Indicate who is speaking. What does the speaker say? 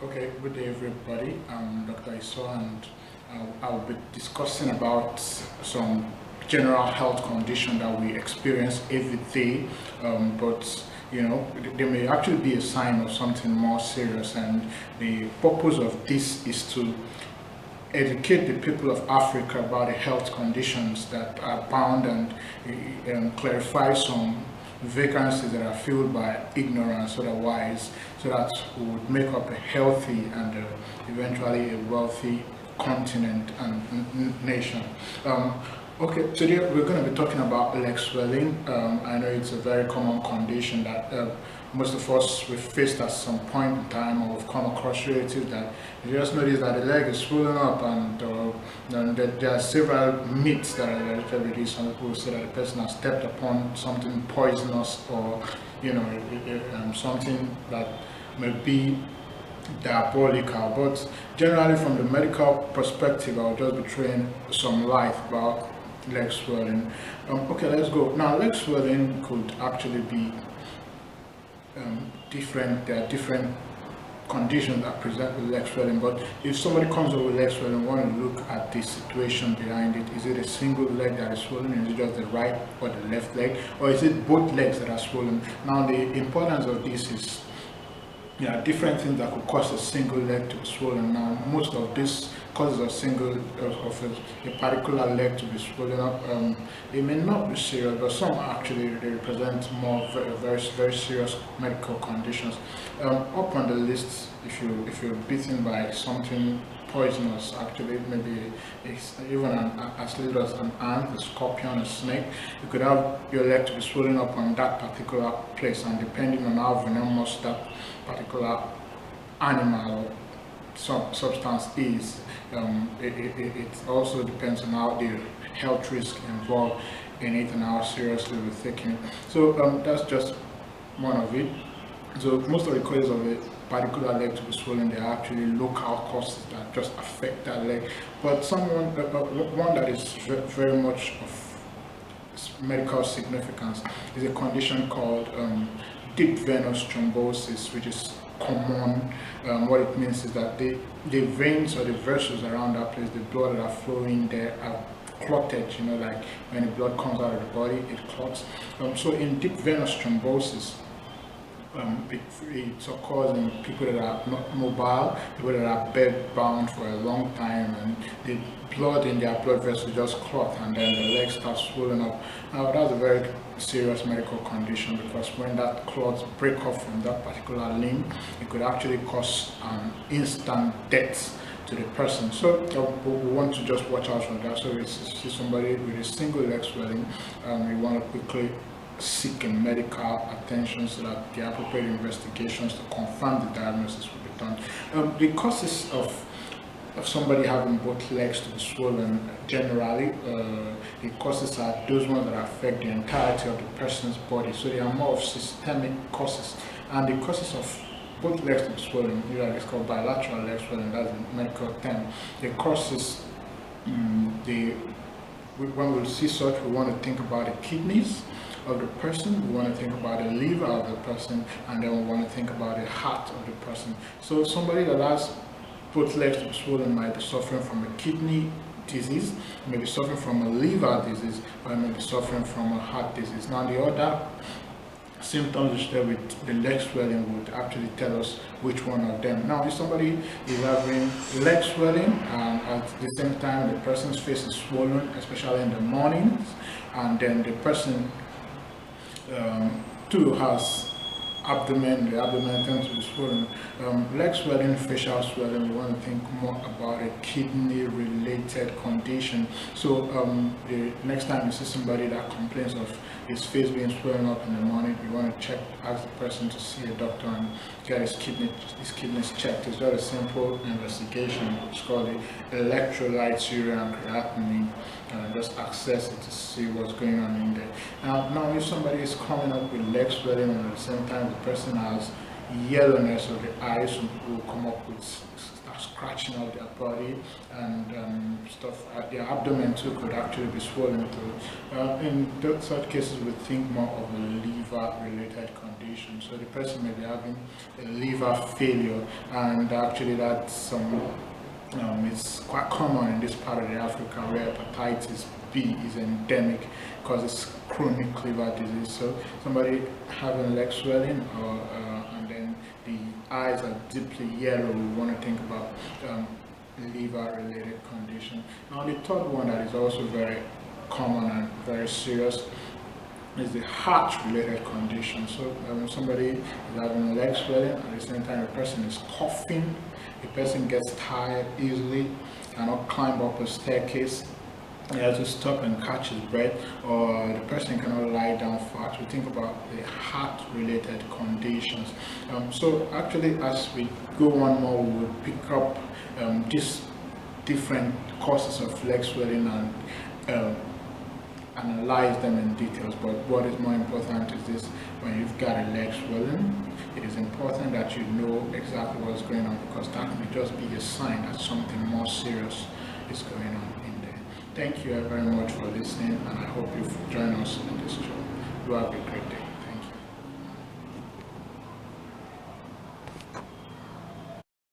Speaker 1: Okay, good day everybody. I'm Dr. Iso and I'll be discussing about some general health condition that we experience every day, but they may actually be a sign of something more serious, and the purpose of this is to educate the people of Africa about the health conditions that are bound and clarify some vacancies that are filled by ignorance otherwise, so that we would make up a healthy and eventually a wealthy continent and nation. Okay, today we're going to be talking about leg swelling. I know it's a very common condition that most of us we've faced at some point in time, or we've come across relatives that you just notice that the leg is swollen up, and there are several myths that are actually released. Some people say that the person has stepped upon something poisonous, or something that may be diabolical. But generally, from the medical perspective, I'll just be throwing some light about leg swelling. Okay, let's go. Now, leg swelling could actually be different. There are different conditions that present with leg swelling, but if somebody comes up with leg swelling, we want to look at the situation behind it. Is it a single leg that is swollen? Is it just the right or the left leg, or is it both legs that are swollen? Now, the importance of this is there are different things that could cause a single leg to be swollen. Now, most of this causes a particular leg to be swollen up. It may not be serious, but some actually they represent more very serious medical conditions. Up on the list, if you're bitten by something poisonous, actually maybe it's even as little as an ant, a scorpion, a snake, you could have your leg to be swollen up on that particular place, and depending on how venomous that particular animal or substance is, it also depends on how the health risk involved in it and how seriously we're taking it. So that's just one of it. So most of the causes of a particular leg to be swollen, they are actually local causes that just affect that leg. But one that is very much of medical significance is a condition called deep venous thrombosis, which is common. What it means is that the veins or the vessels around that place, the blood that are flowing there are clotted, like when the blood comes out of the body, it clots. So in deep venous thrombosis, it occurs in people that are not mobile, people that are bed-bound for a long time, and the blood in their blood vessels just clot, and then the legs start swelling up. Now, that's a very serious medical condition, because when that clots break off from that particular limb, it could actually cause instant death to the person. So we want to just watch out for that. So if you see somebody with a single leg swelling, we want to quickly seek medical attention so that the appropriate investigations to confirm the diagnosis will be done. The causes of somebody having both legs to be swollen, generally, the causes are those ones that affect the entirety of the person's body. So they are more of systemic causes. And the causes of both legs to be swollen, it's called bilateral leg swelling, that's the medical term. The causes, when we see such, we want to think about the kidneys of the person, we want to think about the liver of the person, and then we want to think about the heart of the person. So somebody that has both legs to be swollen might be suffering from a kidney disease, may be suffering from a liver disease, or may be suffering from a heart disease. Now, the other symptoms listed with the leg swelling would actually tell us which one of them. Now, if somebody is having leg swelling and at the same time the person's face is swollen, especially in the mornings, and then the person too has the abdomen tends to be swollen. Leg swelling, facial swelling, we want to think more about a kidney related condition. So the next time you see somebody that complains of his face being swollen up in the morning, you want to ask the person to see a doctor and get his kidneys checked. It's just a simple investigation. It's called the electrolyte urea and creatinine. Just access it to see what's going on in there. Now if somebody is coming up with leg swelling and at the same time the person has yellowness of the eyes, some people will come up with scratching out their body, and stuff. Their abdomen too could actually be swollen too. In such cases, we think more of a liver-related condition. So the person may be having a liver failure, and actually that's some. It's quite common in this part of the Africa where hepatitis B is endemic, causes chronic liver disease. So somebody having leg swelling, and then the eyes are deeply yellow, we want to think about liver-related condition. Now the third one that is also very common and very serious is the heart-related condition. So somebody is having leg swelling, at the same time the person is coughing, the person gets tired easily, cannot climb up a staircase, he has to stop and catch his breath, or the person cannot lie down flat. We think about the heart-related conditions. So actually, as we go on more, we will pick up these different causes of leg swelling and analyze them in details. But what is more important is this: when you've got a leg swelling, it is important that you know exactly what's going on, because that may just be a sign that something more serious is going on in there. Thank you very much for listening, and I hope you've joined us in this show. You have a great day.